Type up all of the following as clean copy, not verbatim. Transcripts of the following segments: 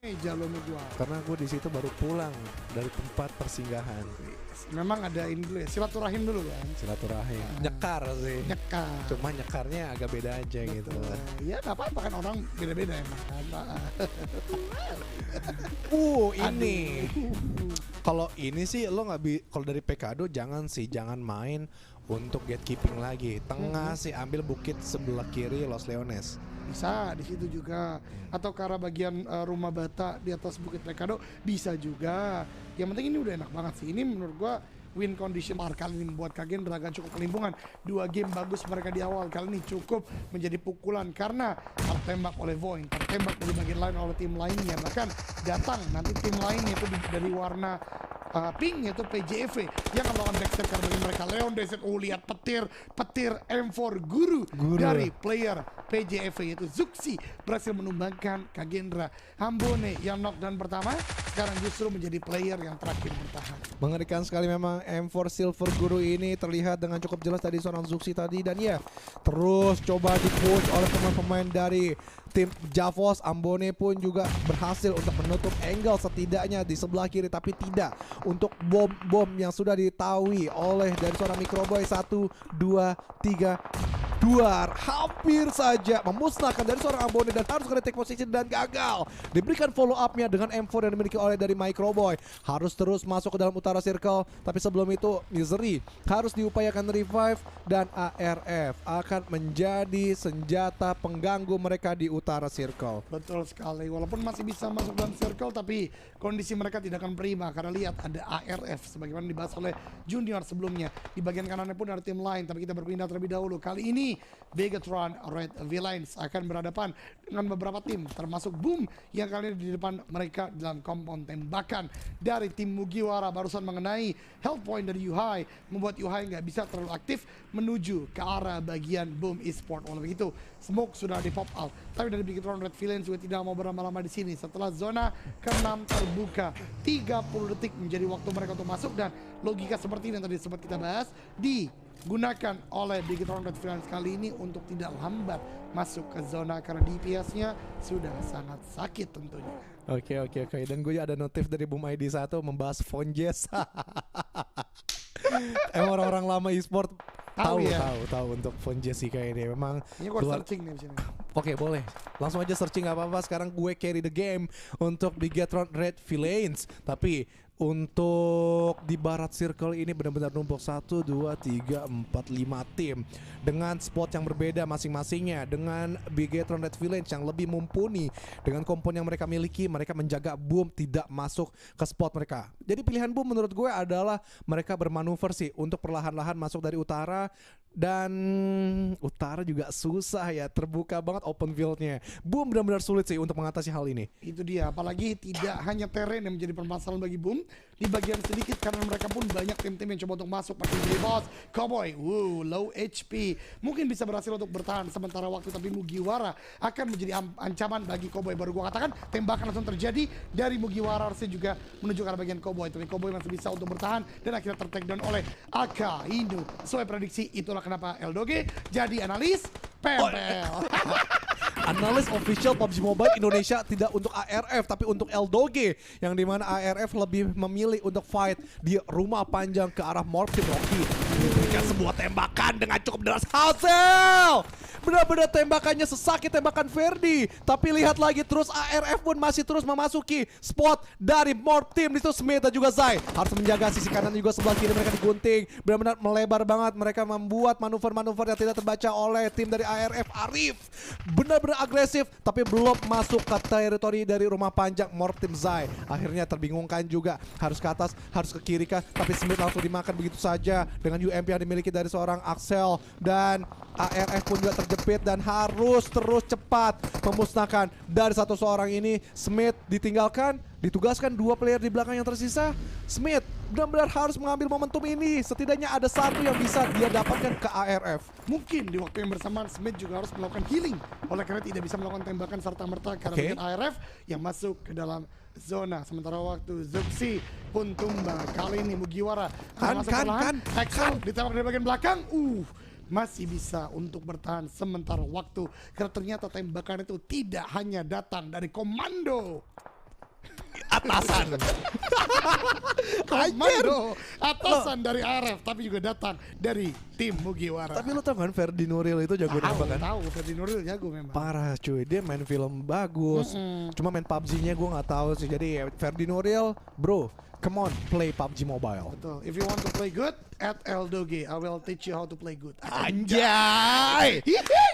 Jalur gua. Karena gue di situ baru pulang dari tempat persinggahan. Memang ada ini dulu ya, silaturahim dulu kan. Silaturahim. Nyekar sih. Nyekar. Cuma nyekarnya agak beda aja gitu. Ya nggak apa-apa kan, orang beda-beda emang kan. Ini. Kalau ini sih lo nggak kalau dari Pekado jangan main untuk gatekeeping lagi. Tengah sih ambil bukit sebelah kiri Los Leones. Bisa di situ juga, atau ke arah bagian rumah bata di atas Bukit Pekado bisa juga. Yang penting ini udah enak banget sih. Ini menurut gua win condition kali ini buat Kagendra agak cukup kelimpungan. 2 game bagus mereka di awal, kali ini cukup menjadi pukulan karena tertembak oleh Void, tertembak dari bagian lain oleh tim lainnya. Bahkan datang nanti tim lainnya itu dari warna pink, yaitu PJV yang akan melakukan backstep karena bagi mereka Leon Desert. Lihat petir M4 guru dari player PJV yaitu Zuxi berhasil menumbangkan Kagendra. Hambone yang knockdown pertama sekarang justru menjadi player yang terakhir bertahan. Mengerikan sekali memang M4 Silver Guru ini, terlihat dengan cukup jelas tadi seorang Zuxi tadi, dan ya terus coba di-push oleh pemain-pemain dari tim Javos. Ambone pun juga berhasil untuk menutup angle setidaknya di sebelah kiri, tapi tidak untuk bom yang sudah diketahui oleh dari seorang Microboy. 1, 2, 3 Duar hampir saja memusnahkan dari seorang Ambone dan harus kena take position dan gagal. Diberikan follow up-nya dengan M4 yang dimiliki oleh dari Microboy. Harus terus masuk ke dalam utara circle, tapi sebelum itu Misery harus diupayakan revive dan ARF akan menjadi senjata pengganggu mereka di utara circle. Betul sekali, walaupun masih bisa masuk dalam circle tapi kondisi mereka tidak akan prima karena lihat ada ARF sebagaimana dibahas oleh Junior sebelumnya. Di bagian kanannya pun ada tim lain, tapi kita berpindah terlebih dahulu. Kali ini Bigetron Red Villains akan berhadapan dengan beberapa tim termasuk Boom yang kali ini di depan mereka dalam kompon tembakan dari tim Mugiwara. Barusan mengenai health point dari Yuhai membuat Yuhai nggak bisa terlalu aktif menuju ke arah bagian Boom Esport. Oleh begitu smoke sudah di pop out, tapi dari Bigetron Red Villains juga tidak mau berlama-lama di sini. Setelah zona ke-6 terbuka, 30 detik menjadi waktu mereka untuk masuk, dan logika seperti ini yang tadi sempat kita bahas digunakan oleh Bigetron Red Villains kali ini untuk tidak lambat masuk ke zona karena DPS-nya sudah sangat sakit tentunya. Oke. Dan gue ada notif dari Boom ID 1 membahas Fonjes. Emang orang-orang lama e-sport tahu untuk Fonjes sih kayak ini. Memang ini gue searching nih di sini. Oke, boleh. Langsung aja searching, gak apa-apa. Sekarang gue carry the game untuk Bigetron Red Villains. Tapi untuk di barat circle ini benar-benar numpuk 1, 2, 3, 4, 5 tim dengan spot yang berbeda masing-masingnya. Dengan Bigetron Red Villains yang lebih mumpuni dengan kompon yang mereka miliki, mereka menjaga Boom tidak masuk ke spot mereka. Jadi pilihan Boom menurut gue adalah mereka bermanuver sih untuk perlahan-lahan masuk dari utara. Dan utara juga susah ya, terbuka banget open fieldnya. Boom benar-benar sulit sih untuk mengatasi hal ini. Itu dia, apalagi tidak hanya terrain yang menjadi permasalahan bagi Boom. Di bagian sedikit karena mereka pun banyak tim-tim yang coba untuk masuk seperti Boss, Cowboy, low HP. Mungkin bisa berhasil untuk bertahan sementara waktu, tapi Mugiwara akan menjadi ancaman bagi Cowboy. Baru gua katakan tembakan langsung terjadi dari Mugiwara, harusnya juga menuju ke arah bagian Cowboy. Tapi Cowboy masih bisa untuk bertahan dan akhirnya ter-takedown oleh Aka Hindu. Sesuai prediksi, itulah kenapa Eldoge jadi analis PMPL. Analis official PUBG Mobile Indonesia tidak untuk ARF tapi untuk Eldoge, yang dimana ARF lebih memilih untuk fight di rumah panjang ke arah Morphin Rocky. Diberikan sebuah tembakan dengan cukup deras hasil. Benar-benar tembakannya sesakit tembakan Ferdi. Tapi lihat lagi terus ARF pun masih terus memasuki spot dari Morph Team. Di situ Smith dan juga Zai harus menjaga sisi kanan juga sebelah kiri mereka digunting. Benar-benar melebar banget. Mereka membuat manuver-manuver yang tidak terbaca oleh tim dari ARF. Arif benar-benar agresif tapi belum masuk ke teritori dari rumah panjang Morph Team Zai. Akhirnya terbingungkan juga, harus ke atas, harus ke kiri kah, tapi Smith langsung dimakan begitu saja dengan UMP yang dimiliki dari seorang Axel. Dan ARF pun juga terjepit dan harus terus cepat memusnahkan dari satu seorang ini. Smith ditinggalkan, ditugaskan 2 player di belakang yang tersisa. Smith benar-benar harus mengambil momentum ini. Setidaknya ada satu yang bisa dia dapatkan ke ARF. Mungkin di waktu yang bersamaan Smith juga harus melakukan healing, oleh karena tidak bisa melakukan tembakan serta-merta karena bagian ARF yang masuk ke dalam zona. Sementara waktu Zuxi pun tumbang. Kali ini Mugiwara Axel ditembak dari bagian belakang. Masih bisa untuk bertahan sementara waktu karena ternyata tembakan itu tidak hanya datang dari komando. atasan. Komando atasan dari ARF tapi juga datang dari tim Mugiwara. Tapi lo tau kan Ferdi Nuril itu jago nembak kan? Tahu Ferdi Nuril jago memang. Parah cuy, dia main film bagus. Cuma main PUBG-nya gue nggak tahu sih. Jadi ya, Ferdi Nuril, bro, come on, play PUBG Mobile. Betul. If you want to play good, at Eldoge, I will teach you how to play good. Anjay.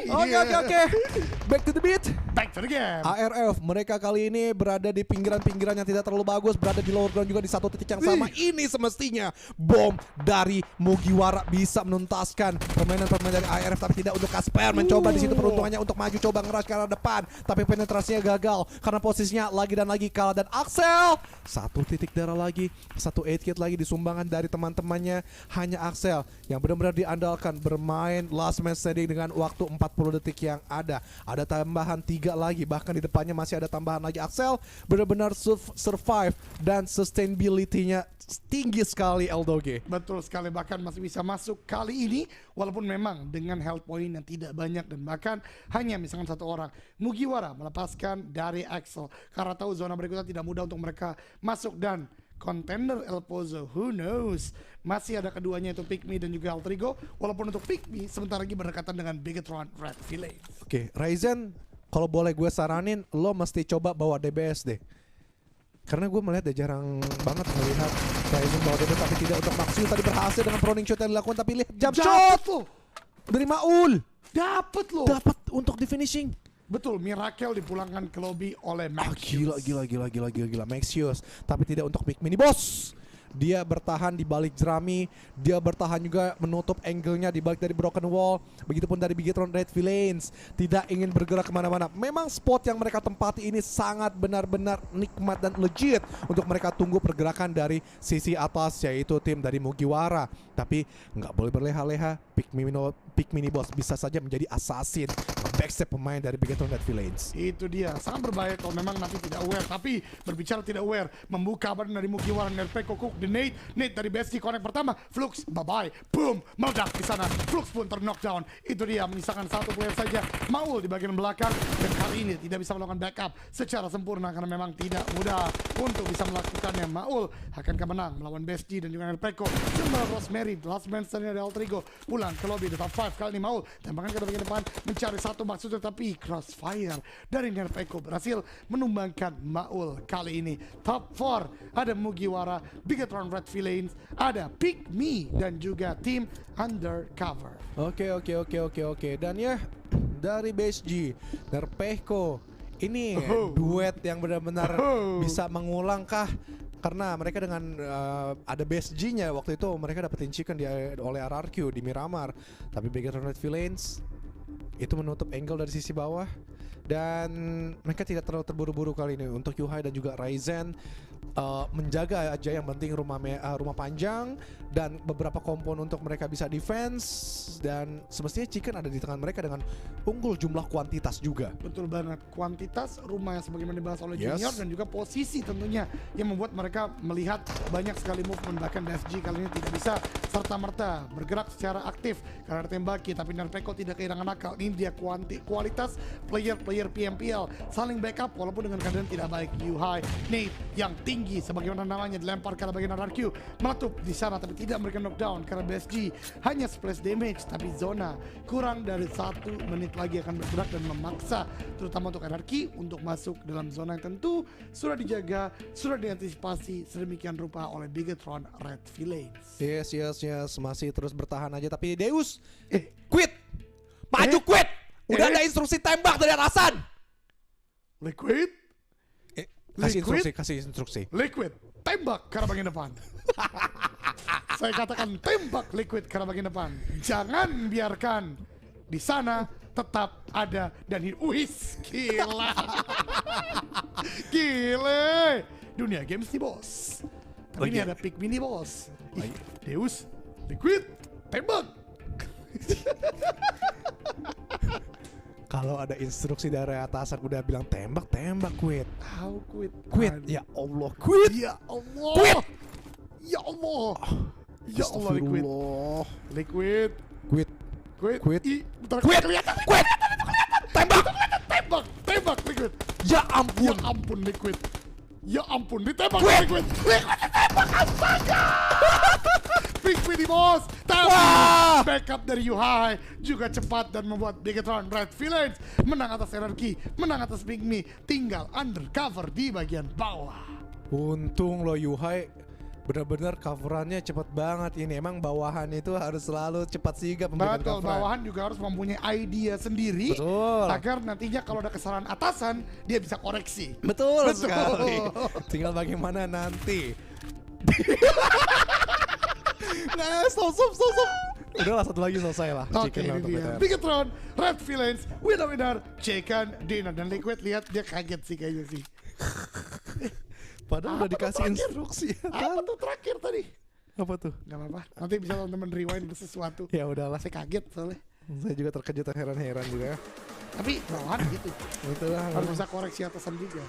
Oke. Back to the beat. Back to the game. ARF, mereka kali ini berada di pinggiran-pinggiran yang tidak terlalu bagus, berada di lower ground juga di satu titik yang sama. Ini semestinya bom dari Mugiwara bisa menuntaskan permainan-permainan dari ARF, tapi tidak untuk Casper mencoba di situ peruntungannya untuk maju coba ngeras ke arah depan, tapi penetrasinya gagal karena posisinya lagi dan lagi kalah. Dan Axel satu titik darah lagi, satu 8 kit lagi disumbangkan dari teman-temannya. Hanya Axel yang benar-benar diandalkan bermain last man standing dengan waktu 40 detik yang ada. Ada tambahan 3 lagi, bahkan di depannya masih ada tambahan lagi. Axel benar-benar survive dan sustainability-nya tinggi sekali Eldoge. Betul sekali, bahkan masih bisa masuk kali ini walaupun memang dengan health point yang tidak banyak dan bahkan hanya misalkan satu orang. Mugiwara melepaskan dari Axel karena tahu zona berikutnya tidak mudah untuk mereka masuk dan contender El Pozo, who knows? Masih ada keduanya itu Pikmi dan juga Altrigo. Walaupun untuk Pikmi sebentar lagi berdekatan dengan Bigetron Red Village. Oke, Ryzen, kalau boleh gue saranin, lo mesti coba bawa DBS deh. Karena gue melihat dia jarang banget melihat Ryzen bawa DBS, tapi tidak untuk Maxiu. Tadi berhasil dengan proning shot yang dilakukan, tapi lihat jump shot dari Maul. Dapat loh. Dapat untuk di finishing. Betul, Miracle dipulangkan ke lobby oleh Maxius. Gila Maxius. Tapi tidak untuk Big Mini Boss. Dia bertahan di balik jerami, dia bertahan juga menutup angle-nya di balik dari Broken Wall. Begitupun dari Bigetron Red Villains, tidak ingin bergerak kemana-mana. Memang spot yang mereka tempati ini sangat benar-benar nikmat dan legit untuk mereka tunggu pergerakan dari sisi atas, yaitu tim dari Mugiwara. Tapi nggak boleh berleha-leha, Big Mini Boss bisa saja menjadi assassin, backstep pemain dari Bigetron Red Villains. Itu dia, sangat berbahaya kalau memang nanti tidak aware. Tapi berbicara tidak aware, membuka badan dari Mugiwara dan Nerpeko Cook the Nate dari BSG connect pertama, Flux bye-bye, boom, meledak di sana. Flux pun ter-knockdown. Itu dia, menyisakan satu player saja, Maul di bagian belakang, dan kali ini tidak bisa melakukan backup secara sempurna karena memang tidak mudah untuk bisa melakukannya. Maul akankah menang melawan BSG dan juga Nerpeko. Cuma Rosemary, last man standing dari Altrigo, pulang ke lobby the top 5. Kali ini Maul tembakan ke bagian depan, mencari satu maksud, tetapi crossfire dari Nerpeko berhasil menumbangkan Maul. Kali ini top 4 ada Mugiwara, Bigetron Red Villains, ada Pikmi dan juga tim Undercover. Oke. Dan ya dari BSG, Nerpeko ini duet yang benar-benar bisa mengulangkah? Karena mereka dengan ada BSG-nya waktu itu mereka dapetin chicken oleh RRQ di Miramar. Tapi Bigetron Red Villains itu menutup angle dari sisi bawah dan mereka tidak terlalu terburu-buru kali ini. Untuk Yuhai dan juga Ryzen menjaga aja yang penting rumah panjang dan beberapa kompon untuk mereka bisa defense, dan semestinya chicken ada di tangan mereka dengan unggul jumlah kuantitas juga. Betul banget, kuantitas rumah yang sebagaimana dibahas oleh Junior dan juga posisi tentunya yang membuat mereka melihat banyak sekali movement. Bahkan BSG kali ini tidak bisa serta-merta bergerak secara aktif karena tembaki, tapi Nerpeko tidak kehilangan akal. Ini dia kualitas player PMPL saling backup walaupun dengan keadaan tidak baik. Yuhai, Nate yang tinggi sebagaimana namanya dilempar ke bagian RRQ, meletup di sana tapi tidak memberikan knockdown karena BSG hanya splash damage. Tapi zona kurang dari 1 menit lagi akan bergerak dan memaksa terutama untuk RRQ untuk masuk dalam zona yang tentu sudah dijaga, sudah diantisipasi sedemikian rupa oleh Bigetron Red Villains. Yes, masih terus bertahan aja, tapi Deus quit, maju quit, udah ada instruksi tembak dari atasan. Liquid, Kasih instruksi. Liquid, tembak ke arah bagian depan. Saya katakan tembak Liquid ke arah bagian depan. Jangan biarkan di sana tetap ada dan wis, gila. Gile. Dunia games nih bos. Tapi ini ada Pikmi nih bos. Deus, Liquid, tembak. Kalau ada instruksi dari atasan udah bilang tembak, quit. How quit? Quit, ya Allah, quit. Ya Allah. Quit. Ya Allah. Ya Allah, Liquid. Liquid. Quit. Quit. Quit. Quit. Tembak. Tembak Liquid. Ya Ya ampun. ampun Liquid. Ya ampun, ditembak Liquid. Liquid ditembak, astaga. Big Win di bos. Tapi backup dari Yuhai juga cepat dan membuat Bigetron Red Villains menang atas Energy, menang atas Pygmy, tinggal undercover di bagian bawah. Untung lo Yuhai benar-benar coverannya cepat banget ini. Emang bawahan itu harus selalu cepat sigap memberikan Betul, coveran. bawahan juga harus mempunyai idea sendiri. Betul. Agar nantinya kalau ada kesalahan atasan, dia bisa koreksi. Betul Betul. sekali. Tinggal bagaimana nanti. Nah, stop. Udahlah, satu lagi selesai lah. Oke, Chicken ini untuk dia. BTR. Bigetron, Red Villains, winner, Chicken Dinner. Dan Liquid lihat dia kaget sih kayaknya sih. Padahal udah Apa tuh dikasih terakhir? instruksi. Apa tuh terakhir tadi? Apa tuh? Gak apa-apa, nanti bisa teman-teman rewind sesuatu. Ya udahlah. Saya kaget soalnya. Saya juga terkejut dan heran-heran juga. Tapi bawahan gitu. Itulah. Harus bisa koreksi atasan juga.